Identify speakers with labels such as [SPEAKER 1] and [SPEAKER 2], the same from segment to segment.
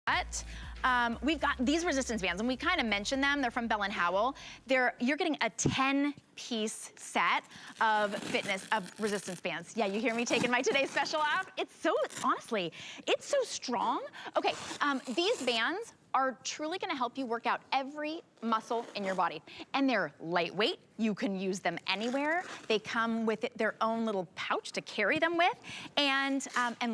[SPEAKER 1] But we've got these resistance bands, and we kind of mentioned them. They're from Bell & Howell. You're getting a 10-piece set of resistance bands. Yeah, you hear me taking my Today's Special out? Honestly, it's so strong. Okay, these bands are truly gonna help you work out every muscle in your body. And they're lightweight. You can use them anywhere. They come with their own little pouch to carry them with. And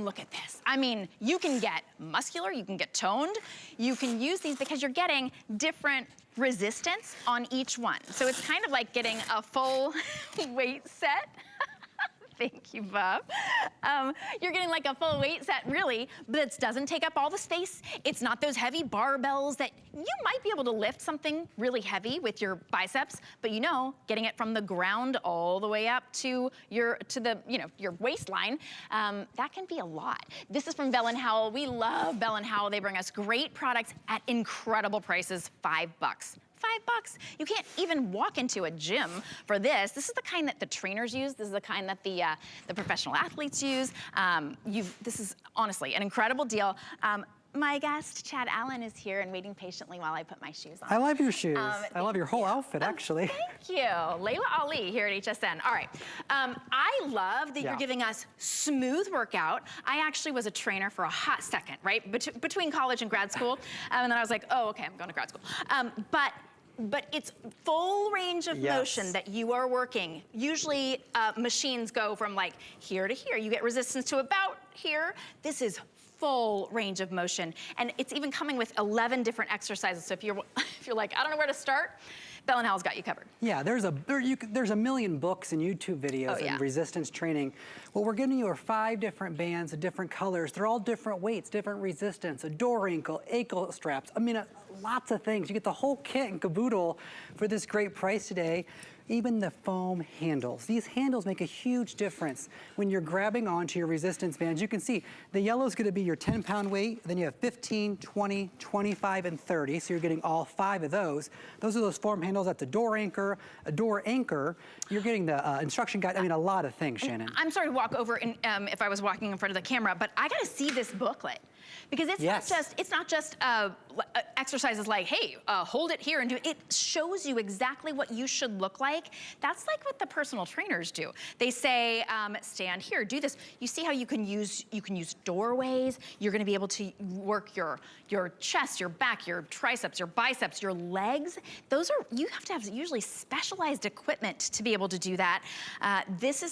[SPEAKER 1] look at this. I mean, you can get muscular, you can get toned. You can use these because you're getting different resistance on each one. So it's kind of like getting a full weight set. Thank you, Bob. You're getting like a full weight set, really, but it doesn't take up all the space. It's not those heavy barbells that you might be able to lift something really heavy with your biceps, but you know, getting it from the ground all the way up to your waistline, that can be a lot. This is from Bell & Howell. We love Bell & Howell. They bring us great products at incredible prices, $5. $5. You can't even walk into a gym for this. This is the kind that the trainers use. This is the kind that the professional athletes use. This is honestly an incredible deal. My guest, Chad Allen, is here and waiting patiently while I put my shoes on.
[SPEAKER 2] I love your shoes. I love your whole outfit, actually.
[SPEAKER 1] Thank you. Layla Ali here at HSN. All right. I love that you're giving us smooth workout. I actually was a trainer for a hot second, right? Between college and grad school. And then I was like, oh, okay, I'm going to grad school. But it's full range of motion that you are working. Usually machines go from like here to here. You get resistance to about here. This is full range of motion. And it's even coming with 11 different exercises. So if you're like, I don't know where to start, Bell & Howell's got you covered.
[SPEAKER 2] Yeah, there's a million books and YouTube videos and resistance training. What we're giving you are 5 different bands of different colors. They're all different weights, different resistance, a door ankle straps. I mean, lots of things. You get the whole kit and caboodle for this great price today. Even the foam handles. These handles make a huge difference when you're grabbing onto your resistance bands. You can see the yellow is gonna be your 10-pound weight, then you have 15, 20, 25, and 30, so you're getting all 5 of those. Those are those foam handles at the door anchor, a door anchor. You're getting the instruction guide. I mean, a lot of things, Shannon.
[SPEAKER 1] I'm sorry to walk over if I was walking in front of the camera, but I gotta see this booklet. Because it's not just exercises like, hey, hold it here and do it. It shows you exactly what you should look like. That's like what the personal trainers do. They say, stand here, do this. You see how you can use doorways. You're gonna be able to work your chest, your back, your triceps, your biceps, your legs. You have to have usually specialized equipment to be able to do that. This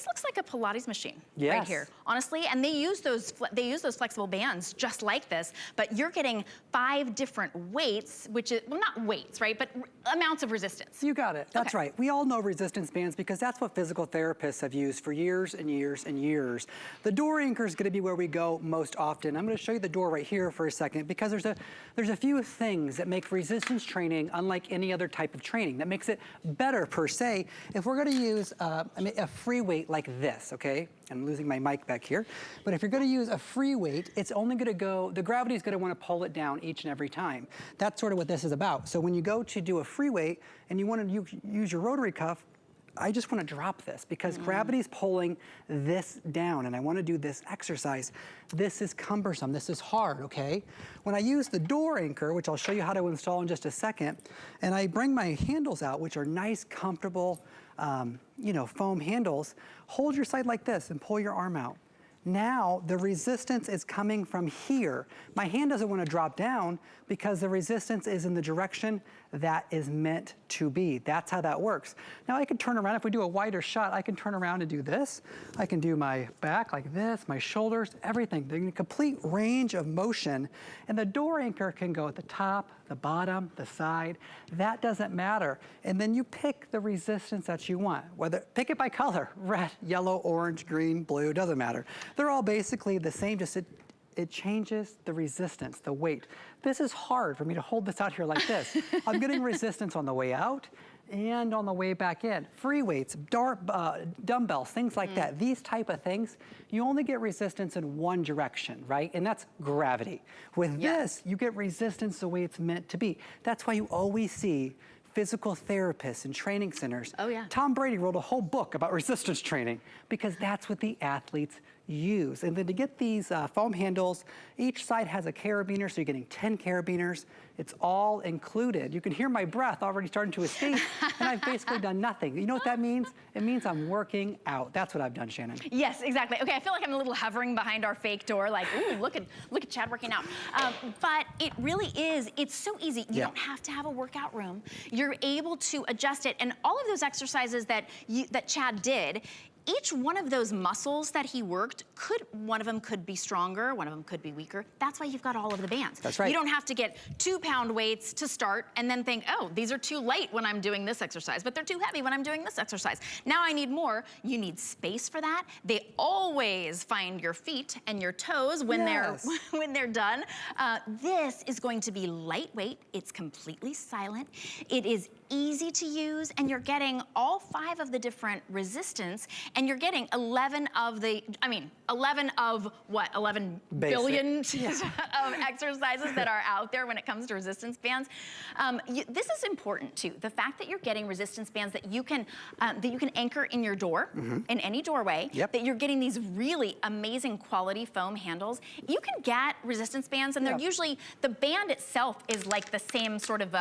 [SPEAKER 1] looks like a Pilates machine right here, honestly. And they use those flexible bands just like this, but you're getting 5 different weights, which is, well, not weights, right? But amounts of resistance.
[SPEAKER 2] You got it, that's right. We all know resistance bands because that's what physical therapists have used for years and years and years. The door anchor is gonna be where we go most often. I'm gonna show you the door right here for a second because there's a few things that make resistance training unlike any other type of training, that makes it better per se. If we're gonna use a free weight like this, okay? I'm losing my mic back here. But if you're gonna use a free weight, it's only gonna go, the gravity is gonna wanna pull it down each and every time. That's sort of what this is about. So when you go to do a free weight and you wanna use your rotary cuff, I just wanna drop this because gravity's pulling this down and I wanna do this exercise. This is cumbersome, this is hard, okay? When I use the door anchor, which I'll show you how to install in just a second, and I bring my handles out, which are nice, comfortable, foam handles, hold your side like this and pull your arm out. Now the resistance is coming from here. My hand doesn't want to drop down because the resistance is in the direction that is meant to be. That's how that works. Now I can turn around, if we do a wider shot, I can turn around and do this. I can do my back like this, my shoulders, everything. They're in a complete range of motion. And the door anchor can go at the top, the bottom, the side. That doesn't matter. And then you pick the resistance that you want. Pick it by color, red, yellow, orange, green, blue, doesn't matter. They're all basically the same, just it changes the resistance, the weight. This is hard for me to hold this out here like this. I'm getting resistance on the way out and on the way back in. Free weights, dumbbells, things like that. These type of things, you only get resistance in one direction, right? And that's gravity. With this, you get resistance the way it's meant to be. That's why you always see physical therapists and training centers. Oh yeah. Tom Brady wrote a whole book about resistance training because that's what the athletes use. And then to get these foam handles, each side has a carabiner, so you're getting 10 carabiners. It's all included. You can hear my breath already starting to escape, and I've basically done nothing. You know what that means? It means I'm working out. That's what I've done, Shannon.
[SPEAKER 1] Yes, exactly. Okay, I feel like I'm a little hovering behind our fake door, like, ooh, look at Chad working out. But it really is, it's so easy. You don't have to have a workout room. You're able to adjust it, and all of those exercises that Chad did, each one of those muscles that he worked, one of them could be stronger, one of them could be weaker. That's why you've got all of the bands.
[SPEAKER 2] That's right.
[SPEAKER 1] You don't have to get 2-pound weights to start and then think, oh, these are too light when I'm doing this exercise, but they're too heavy when I'm doing this exercise. Now I need more. You need space for that. They always find your feet and your toes when they're done. This is going to be lightweight. It's completely silent. It is easy to use, and you're getting all 5 of the different resistance, and you're getting 11 of what, 11 billion of exercises that are out there when it comes to resistance bands. This is important too. The fact that you're getting resistance bands that you can anchor in your door, in any doorway, that you're getting these really amazing quality foam handles. You can get resistance bands, and they're usually, the band itself is like the same sort of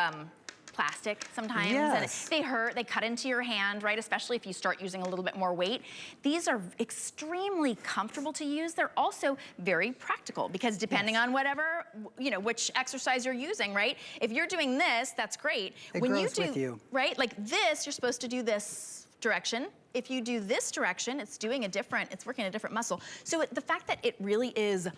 [SPEAKER 1] plastic sometimes, and they hurt, they cut into your hand, right? Especially if you start using a little bit more weight. These are extremely comfortable to use. They're also very practical because depending on whatever, which exercise you're using, right? If you're doing this, that's great.
[SPEAKER 2] When you do, with you.
[SPEAKER 1] Right? Like this, you're supposed to do this direction. If you do this direction, it's working a different muscle. So the fact that it really is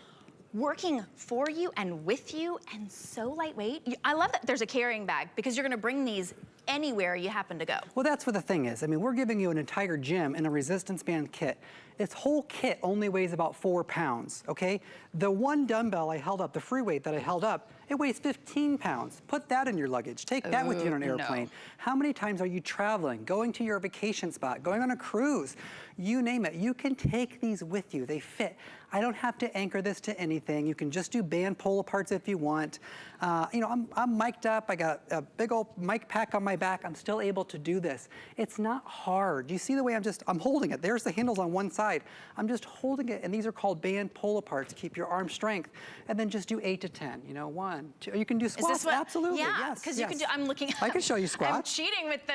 [SPEAKER 1] working for you and with you and so lightweight. I love that there's a carrying bag because you're gonna bring these anywhere you happen to go.
[SPEAKER 2] Well, that's what the thing is. I mean, we're giving you an entire gym in a resistance band kit. This whole kit only weighs about 4 pounds, okay? The one dumbbell I held up, the free weight that I held up, it weighs 15 pounds. Put that in your luggage. Take that with you on an airplane. No. How many times are you traveling, going to your vacation spot, going on a cruise? You name it. You can take these with you. They fit. I don't have to anchor this to anything. You can just do band pull-aparts if you want. I'm mic'd up. I got a big old mic pack on my back. I'm still able to do this. It's not hard. You see the way I'm holding it. There's the handles on one side. I'm just holding it, and these are called band pull-aparts. Keep your arm strength, and then just do 8 to 10. 1, 2. You can do squats. Absolutely.
[SPEAKER 1] Yeah, because you can do. I'm looking.
[SPEAKER 2] I can show you squats.
[SPEAKER 1] I'm cheating with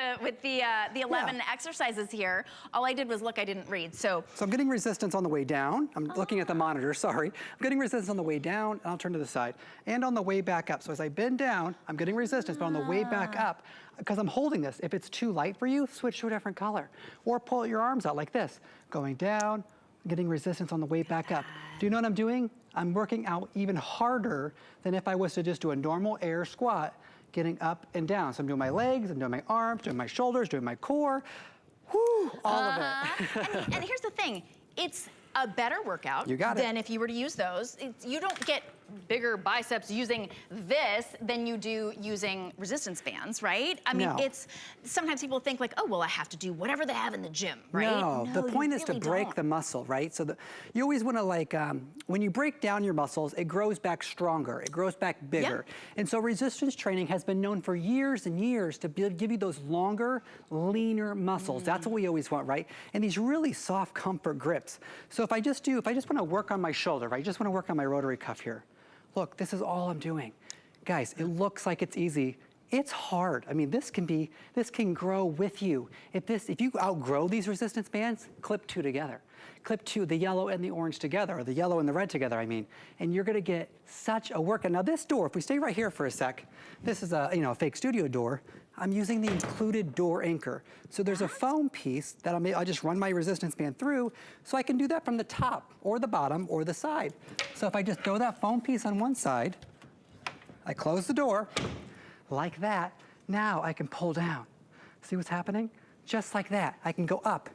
[SPEAKER 1] the 11 exercises here. All I did was look. I didn't read. So
[SPEAKER 2] I'm getting resistance on the way down. I'm looking at the monitor. Sorry. I'm getting resistance on the way down, and I'll turn to the side, and on the way back up. So as I bend down, I'm getting resistance, but on the way back up, because I'm holding this, if it's too light for you, switch to a different color. Or pull your arms out like this. Going down, getting resistance on the way back up. Do you know what I'm doing? I'm working out even harder than if I was to just do a normal air squat, getting up and down. So I'm doing my legs, I'm doing my arms, doing my shoulders, doing my core. Whoo, all of it.
[SPEAKER 1] and here's the thing, it's a better workout than if you were to use those. You don't get bigger biceps using this than you do using resistance bands, right? I mean, it's, sometimes people think like, oh, well, I have to do whatever they have in the gym, right?
[SPEAKER 2] No, the point is to break the muscle, right? So you always want to when you break down your muscles, it grows back stronger, it grows back bigger. And so resistance training has been known for years and years to give you those longer, leaner muscles. That's what we always want, right? And these really soft comfort grips. So if I just want to work on my shoulder, right? I just want to work on my rotary cuff here. Look, this is all I'm doing. Guys, it looks like it's easy. It's hard. I mean, this can grow with you. If you outgrow these resistance bands, clip 2 together. Clip 2, the yellow and the orange together, or the yellow and the red together, I mean. And you're gonna get such a workout. Now this door, if we stay right here for a sec, this is a fake studio door. I'm using the included door anchor. So there's a foam piece that I'll just run my resistance band through, so I can do that from the top, or the bottom, or the side. So if I just throw that foam piece on one side, I close the door, like that. Now I can pull down. See what's happening? Just like that. I can go up,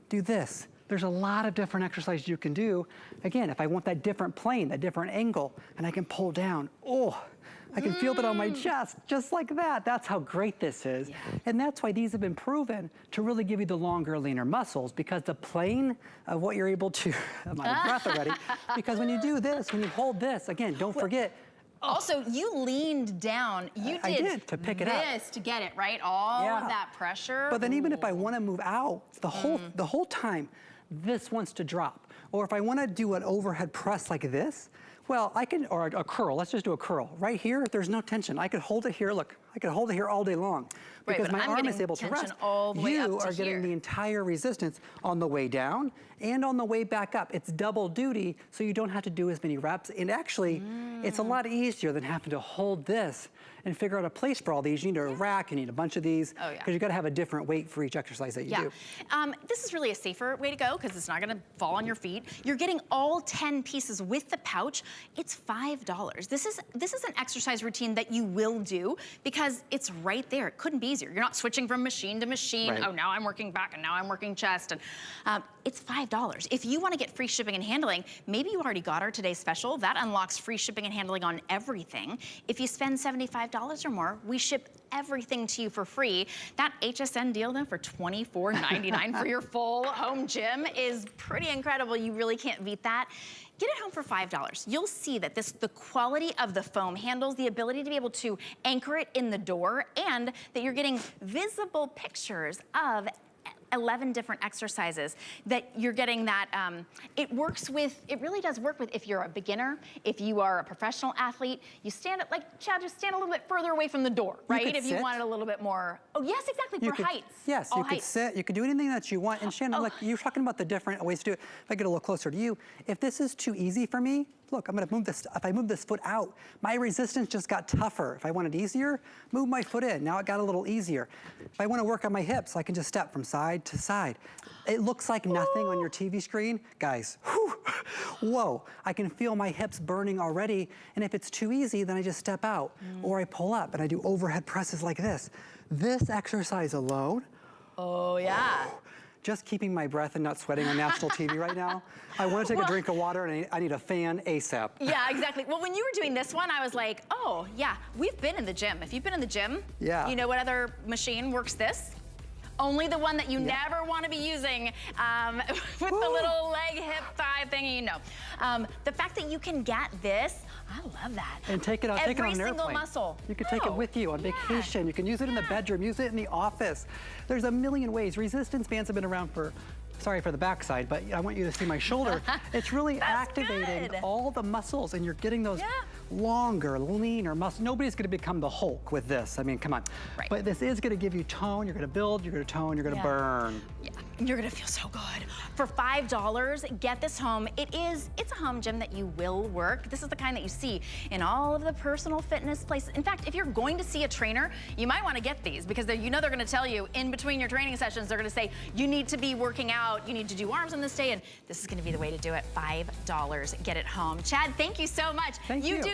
[SPEAKER 2] do this. There's a lot of different exercises you can do. Again, if I want that different plane, that different angle, and I can pull down. Oh, I can feel that on my chest, just like that. That's how great this is. Yeah. And that's why these have been proven to really give you the longer, leaner muscles, because the plane of what you're able to, I'm out of breath already, because when you do this, when you hold this, again, don't forget,
[SPEAKER 1] also, you leaned down.
[SPEAKER 2] I did to pick it up.
[SPEAKER 1] This to get it, right? All of that pressure.
[SPEAKER 2] But then even if I want to move out, the whole time, this wants to drop. Or if I wanna do an overhead press like this, well, I can, or a curl, let's just do a curl. Right here, there's no tension. I could hold it here, look, I could hold it here all day long because my arm is able to rest. You are getting the entire resistance on the way down and on the way back up. It's double duty, so you don't have to do as many reps. And actually, it's a lot easier than having to hold this and figure out a place for all these. You need a rack, you need a bunch of these, because you gotta have a different weight for each exercise that you do.
[SPEAKER 1] This is really a safer way to go because it's not gonna fall on your feet. You're getting all 10 pieces with the pouch. It's $5. This is an exercise routine that you will do because it's right there. It couldn't be easier. You're not switching from machine to machine. Right. Oh, now I'm working back and now I'm working chest. And it's $5. If you wanna get free shipping and handling, maybe you already got our today's special. That unlocks free shipping and handling on everything. If you spend $75 or more, we ship everything to you for free. That HSN deal though for $24.99 for your full home gym is pretty incredible. You really can't beat that. Get it home for $5. You'll see that the quality of the foam handles, the ability to be able to anchor it in the door, and that you're getting visible pictures of 11 different exercises, that you're getting that, it really does work with if you're a beginner, if you are a professional athlete, you stand up, like Chad, just stand a little bit further away from the door, right? If you wanted a little bit more, oh yes, exactly, for heights.
[SPEAKER 2] Yes, you could sit, you could do anything that you want. And Shannon, look, you're talking about the different ways to do it. If I get a little closer to you, if this is too easy for me, look, I'm gonna move this, if I move this foot out, my resistance just got tougher. If I want it easier, move my foot in. Now it got a little easier. If I wanna work on my hips, I can just step from side to side. It looks like nothing on your TV screen. Guys, whoa, I can feel my hips burning already. And if it's too easy, then I just step out or I pull up and I do overhead presses like this. This exercise alone, just keeping my breath and not sweating on national TV right now. I want to take a drink of water and I need a fan ASAP.
[SPEAKER 1] Yeah, exactly. Well, when you were doing this one, I was like, oh yeah, we've been in the gym. If you've been in the gym, you know what other machine works this? Only the one that you never want to be using with the little leg, hip, thigh thingy, the fact that you can get this, I love that.
[SPEAKER 2] And take it out, take it on an airplane.
[SPEAKER 1] Every single muscle.
[SPEAKER 2] You can take it with you on vacation. You can use it in the bedroom, use it in the office. There's a million ways. Resistance bands have been around for, sorry for the backside, but I want you to see my shoulder. It's really activating all the muscles and you're getting those longer, leaner muscles. Nobody's gonna become the Hulk with this. I mean, come on. Right. But this is gonna give you tone, you're gonna build, you're gonna tone, you're gonna burn.
[SPEAKER 1] Yeah, you're gonna feel so good. For $5, get this home. It's a home gym that you will work. This is the kind that you see in all of the personal fitness places. In fact, if you're going to see a trainer, you might wanna get these because you know they're gonna tell you in between your training sessions, they're gonna say, you need to be working out, you need to do arms on this day, and this is gonna be the way to do it. $5, get it home. Chad, thank you so much.
[SPEAKER 2] Thank you.
[SPEAKER 1] Do